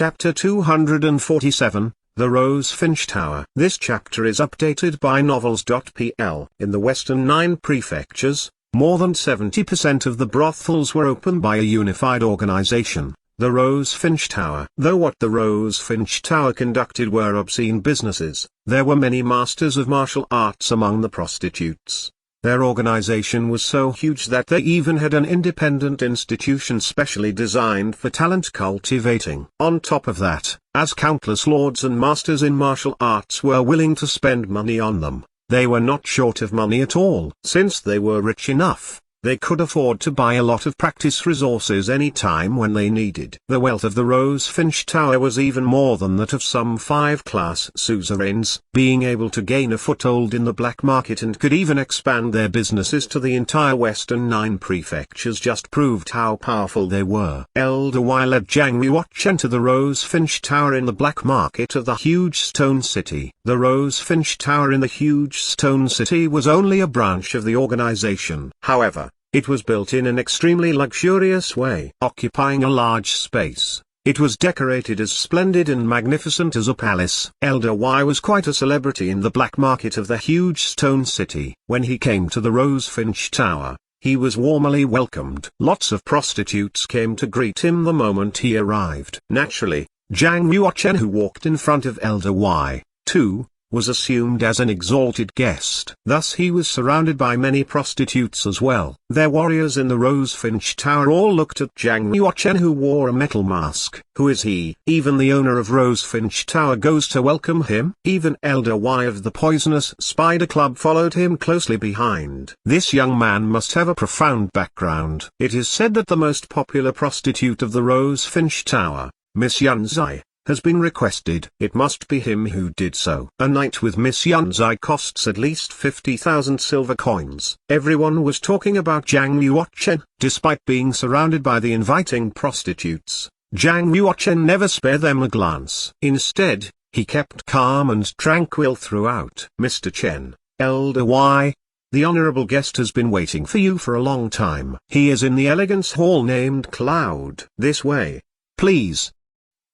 Chapter 247, The Rosefinch Tower. This chapter is updated by novels.pl. In the Western 9 prefectures, more than 70% of the brothels were opened by a unified organization, the Rosefinch Tower. Though what the Rosefinch Tower conducted were obscene businesses, there were many masters of martial arts among the prostitutes. Their organization was so huge that they even had an independent institution specially designed for talent cultivating. On top of that, as countless lords and masters in martial arts were willing to spend money on them, they were not short of money at all. Since they were rich enough, they could afford to buy a lot of practice resources any time when they needed. The wealth of the Rosefinch Tower was even more than that of some 5-class suzerains, being able to gain a foothold in the black market and could even expand their businesses to the entire Western 9 prefectures just proved how powerful they were. Elder Y led Zhang Yuochen to the Rosefinch Tower in the black market of the huge stone city. The Rosefinch Tower in the huge stone city was only a branch of the organization. However, it was built in an extremely luxurious way, occupying a large space. It was decorated as splendid and magnificent as a palace. Elder Y was quite a celebrity in the black market of the huge stone city. When he came to the Rosefinch Tower, he was warmly welcomed. Lots of prostitutes came to greet him the moment he arrived. Naturally, Zhang Yuochen, who walked in front of Elder Y, too, was assumed as an exalted guest. Thus he was surrounded by many prostitutes as well. Their warriors in the Rosefinch Tower all looked at Zhang Yuochen, who wore a metal mask. Who is he? Even the owner of Rosefinch Tower goes to welcome him. Even Elder Y of the Poisonous Spider Club followed him closely behind. This young man must have a profound background. It is said that the most popular prostitute of the Rosefinch Tower, Miss Yunzai, has been requested. It must be him who did so. A night with Miss Yunzai costs at least 50,000 silver coins. Everyone was talking about Zhang Yuochen. Despite being surrounded by the inviting prostitutes, Zhang Yuochen never spared them a glance. Instead, he kept calm and tranquil throughout. Mr. Chen, Elder Y, the honorable guest has been waiting for you for a long time. He is in the elegance hall named Cloud. This way, please.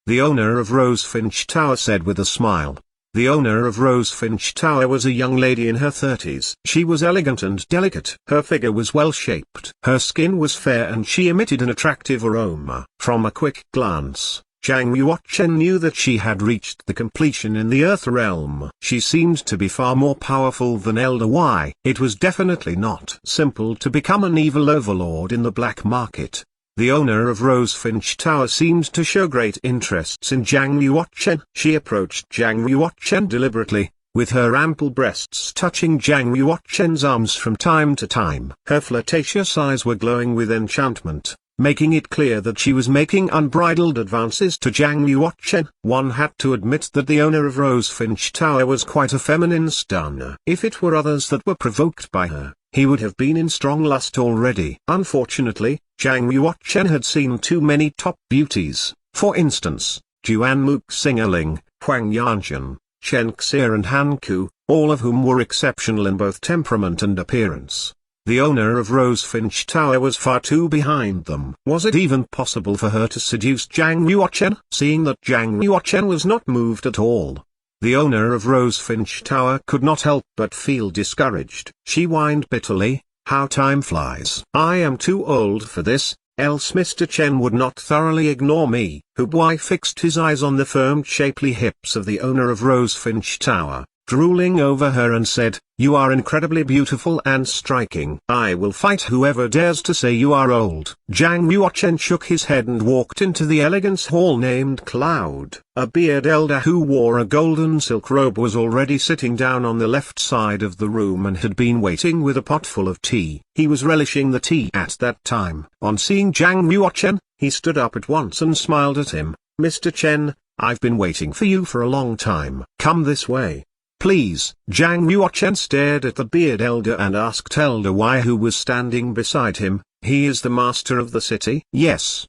The owner of Rosefinch Tower said with a smile. The owner of Rosefinch Tower was a young lady in her 30s. She was elegant and delicate. Her figure was well shaped. Her skin was fair and she emitted an attractive aroma. From a quick glance, Zhang Yuochen knew that she had reached the completion in the Earth realm. She seemed to be far more powerful than Elder Y. It was definitely not simple to become an evil overlord in the black market. The owner of Rosefinch Tower seemed to show great interests in Zhang Yuochen. She approached Zhang Yuochen deliberately, with her ample breasts touching Zhang Yuochen's arms from time to time. Her flirtatious eyes were glowing with enchantment, making it clear that she was making unbridled advances to Zhang Yuochen. One had to admit that the owner of Rosefinch Tower was quite a feminine stunner. If it were others that were provoked by her, he would have been in strong lust already. Unfortunately, Zhang Yuochen had seen too many top beauties. For instance, Juan Muxingerling, Huang Yanjun, Chen Xie and Han Ku, all of whom were exceptional in both temperament and appearance. The owner of Rosefinch Tower was far too behind them. Was it even possible for her to seduce Zhang Yuochen? Seeing that Zhang Yuochen was not moved at all, the owner of Rosefinch Tower could not help but feel discouraged. She whined bitterly, "How time flies. I am too old for this, else Mr. Chen would not thoroughly ignore me." Hubai fixed his eyes on the firm shapely hips of the owner of Rosefinch Tower, drooling over her and said, "You are incredibly beautiful and striking. I will fight whoever dares to say you are old." Zhang Yuochen shook his head and walked into the elegance hall named Cloud. A beard elder who wore a golden silk robe was already sitting down on the left side of the room and had been waiting with a pot full of tea. He was relishing the tea at that time. On seeing Zhang Yuochen, he stood up at once and smiled at him. "Mr. Chen, I've been waiting for you for a long time. Come this way, please." Zhang Yuochen stared at the beard elder and asked Elder Y, who was standing beside him, "He is the master of the city?" "Yes,"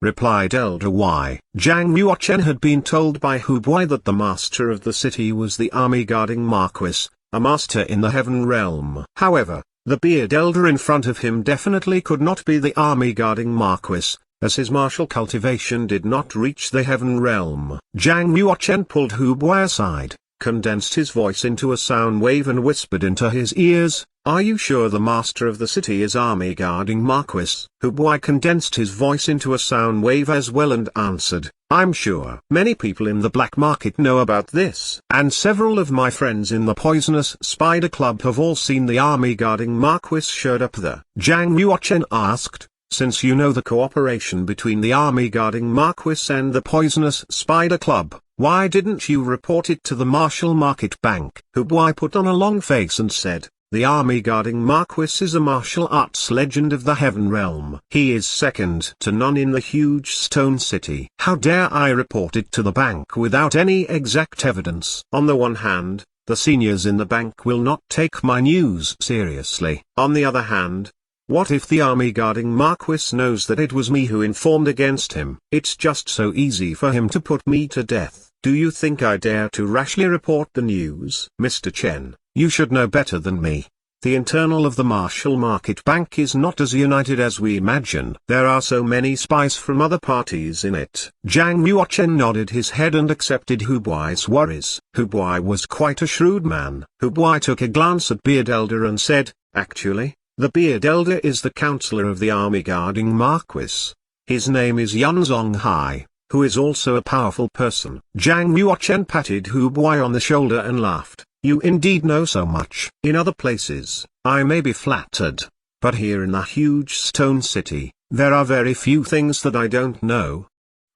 replied Elder Y. Zhang Yuochen had been told by Hubai that the master of the city was the army guarding Marquis, a master in the heaven realm. However, the beard elder in front of him definitely could not be the army guarding Marquis, as his martial cultivation did not reach the heaven realm. Zhang Yuochen pulled Hu Buai aside, condensed his voice into a sound wave and whispered into his ears, "Are you sure the master of the city is army guarding Marquis?" Hu Buai condensed his voice into a sound wave as well and answered, "I'm sure. Many people in the black market know about this, and several of my friends in the Poisonous Spider Club have all seen the army guarding Marquis showed up there." Zhang Yuochen asked, "Since you know the cooperation between the army guarding Marquis and the Poisonous Spider Club, why didn't you report it to the Martial Market Bank?" Hu Buai put on a long face and said, "The army guarding Marquis is a martial arts legend of the heaven realm. He is second to none in the huge stone city. How dare I report it to the bank without any exact evidence?" On the one hand, the seniors in the bank will not take my news seriously. On the other hand, what if the army guarding Marquis knows that it was me who informed against him? It's just so easy for him to put me to death. Do you think I dare to rashly report the news? Mr. Chen, you should know better than me. The internal of the Martial Market Bank is not as united as we imagine. There are so many spies from other parties in it. Zhang Yuochen nodded his head and accepted Hu Buai's worries. Hu Buai was quite a shrewd man. Hu Buai took a glance at Beard Elder and said, "Actually, the Beard Elder is the counselor of the army guarding Marquis. His name is Yunzong Hai, who is also a powerful person." Zhang Yuochen patted Hu Buai on the shoulder and laughed. "You indeed know so much. In other places, I may be flattered, but here in the huge stone city, there are very few things that I don't know."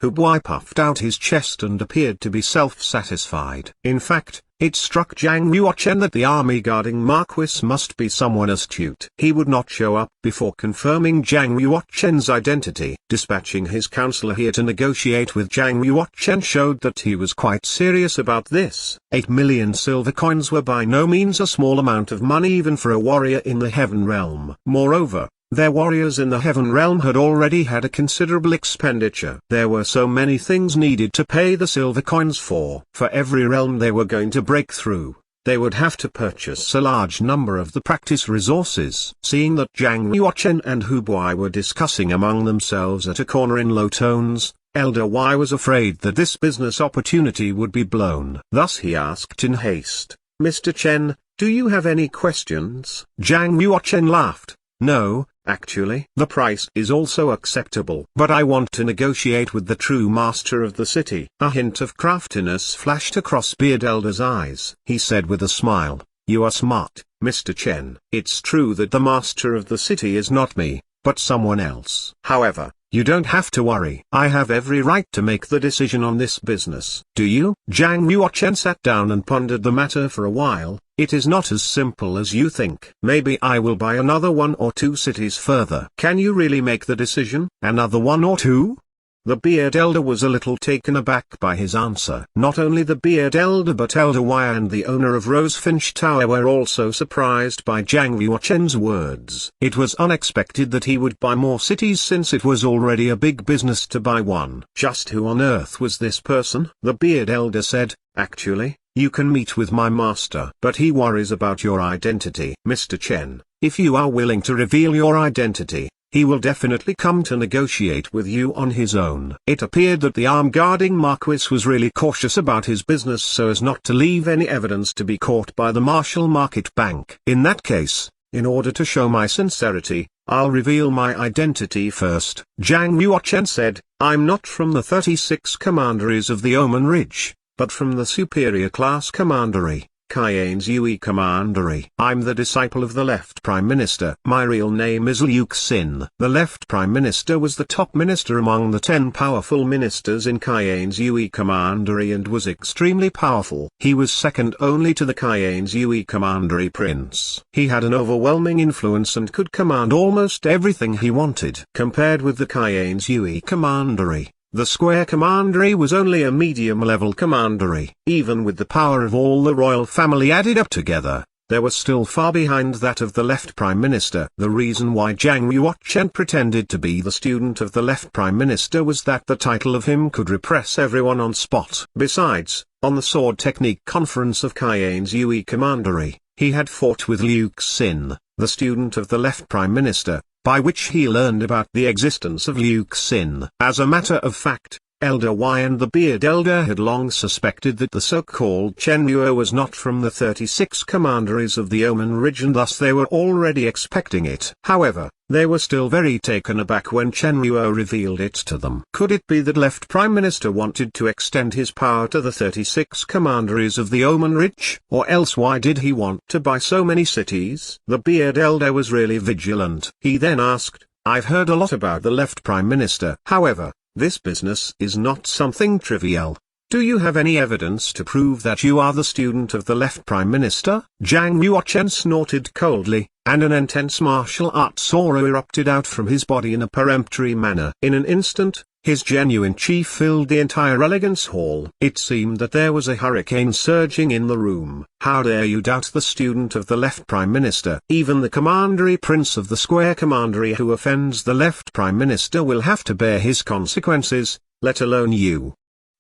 Hu Buai puffed out his chest and appeared to be self-satisfied. In fact, it struck Zhang Yuochen that the army guarding Marquis must be someone astute. He would not show up before confirming Zhang Yuochen's identity. Dispatching his counselor here to negotiate with Zhang Yuochen showed that he was quite serious about this. 8 million silver coins were by no means a small amount of money even for a warrior in the heaven realm. Moreover, their warriors in the heaven realm had already had a considerable expenditure. There were so many things needed to pay the silver coins for. For every realm they were going to break through, they would have to purchase a large number of the practice resources. Seeing that Zhang Yuochen and Hu Buai were discussing among themselves at a corner in low tones, Elder Y was afraid that this business opportunity would be blown. Thus he asked in haste, "Mr. Chen, do you have any questions?" Zhang Yuochen laughed, "No, actually. The price is also acceptable. But I want to negotiate with the true master of the city." A hint of craftiness flashed across Beard Elder's eyes. He said with a smile, "You are smart, Mr. Chen. It's true that the master of the city is not me, but someone else. However, you don't have to worry. I have every right to make the decision on this business." "Do you?" Zhang Yuochen sat down and pondered the matter for a while. "It is not as simple as you think. Maybe I will buy another 1 or 2 cities further." "Can you really make the decision? Another 1 or 2? The Beard Elder was a little taken aback by his answer. Not only the Beard Elder but Elder Y and the owner of Rosefinch Tower were also surprised by Zhang Yuochen's words. It was unexpected that he would buy more cities since it was already a big business to buy one. Just who on earth was this person? The Beard Elder said, "Actually, you can meet with my master, but he worries about your identity. Mr. Chen, if you are willing to reveal your identity, he will definitely come to negotiate with you on his own." It appeared that the arm-guarding Marquis was really cautious about his business so as not to leave any evidence to be caught by the Martial Market Bank. "In that case, in order to show my sincerity, I'll reveal my identity first." Zhang Yuochen said, "I'm not from the 36 commanderies of the Omen Ridge, but from the superior class commandery, Cayenne's Yui commandery. I'm the disciple of the left Prime Minister. My real name is Liu Xin." The left Prime Minister was the top minister among the 10 powerful ministers in Cayenne's Yui commandery and was extremely powerful. He was second only to the Cayenne's Yui commandery prince. He had an overwhelming influence and could command almost everything he wanted. Compared with the Cayenne's Yui commandery, the Square Commandery was only a medium-level commandery. Even with the power of all the royal family added up together, they were still far behind that of the left Prime Minister. The reason why Zhang Yuochen pretended to be the student of the left Prime Minister was that the title of him could repress everyone on spot. Besides, on the sword technique conference of Cayenne's Yui commandery, he had fought with Liu Xin, the student of the left Prime Minister, by which he learned about the existence of Luke Sin. As a matter of fact, Elder Y and the Beard Elder had long suspected that the so-called Chenhua was not from the 36 commanderies of the Oman Ridge, and thus they were already expecting it. However, they were still very taken aback when Chenhua revealed it to them. Could it be that left Prime Minister wanted to extend his power to the 36 commanderies of the Oman Ridge? Or else why did he want to buy so many cities? The Beard Elder was really vigilant. He then asked, "I've heard a lot about the left Prime Minister. However, this business is not something trivial. Do you have any evidence to prove that you are the student of the left Prime Minister?" Zhang Yuochen snorted coldly, and an intense martial arts aura erupted out from his body in a peremptory manner. In an instant, his genuine chi filled the entire elegance hall. It seemed that there was a hurricane surging in the room. "How dare you doubt the student of the left Prime Minister? Even the commandery prince of the square commandery who offends the left Prime Minister will have to bear his consequences, let alone you."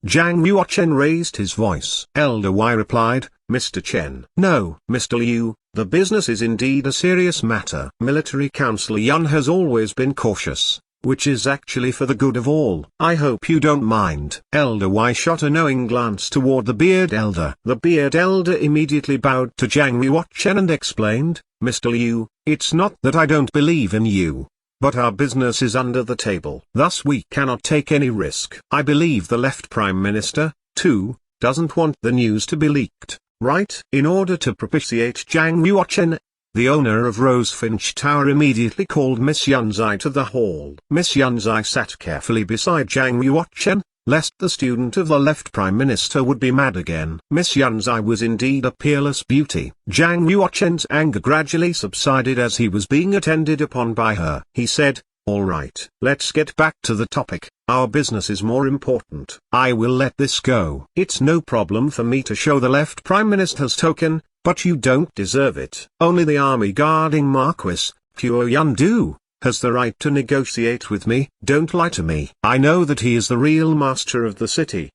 Zhang Yuochen raised his voice. Elder Y replied, "Mr. Chen." "No, Mr. Liu, the business is indeed a serious matter." Military Councillor Yun has always been cautious, which is actually for the good of all. "I hope you don't mind." Elder Y shot a knowing glance toward the Beard Elder. The Beard Elder immediately bowed to Zhang Yuochen and explained, "Mr. Liu, it's not that I don't believe in you, but our business is under the table. Thus we cannot take any risk. I believe the left Prime Minister, too, doesn't want the news to be leaked, right?" In order to propitiate Zhang Yuochen, the owner of Rosefinch Tower immediately called Miss Yunzai to the hall. Miss Yunzai sat carefully beside Zhang Yuochen, lest the student of the left Prime Minister would be mad again. Miss Yunzai was indeed a peerless beauty. Zhang Yuochen's anger gradually subsided as he was being attended upon by her. He said, "All right, let's get back to the topic. Our business is more important. I will let this go. It's no problem for me to show the left Prime Minister's token, but you don't deserve it. Only the army guarding Marquis, Puo Yun has the right to negotiate with me. Don't lie to me. I know that he is the real master of the city.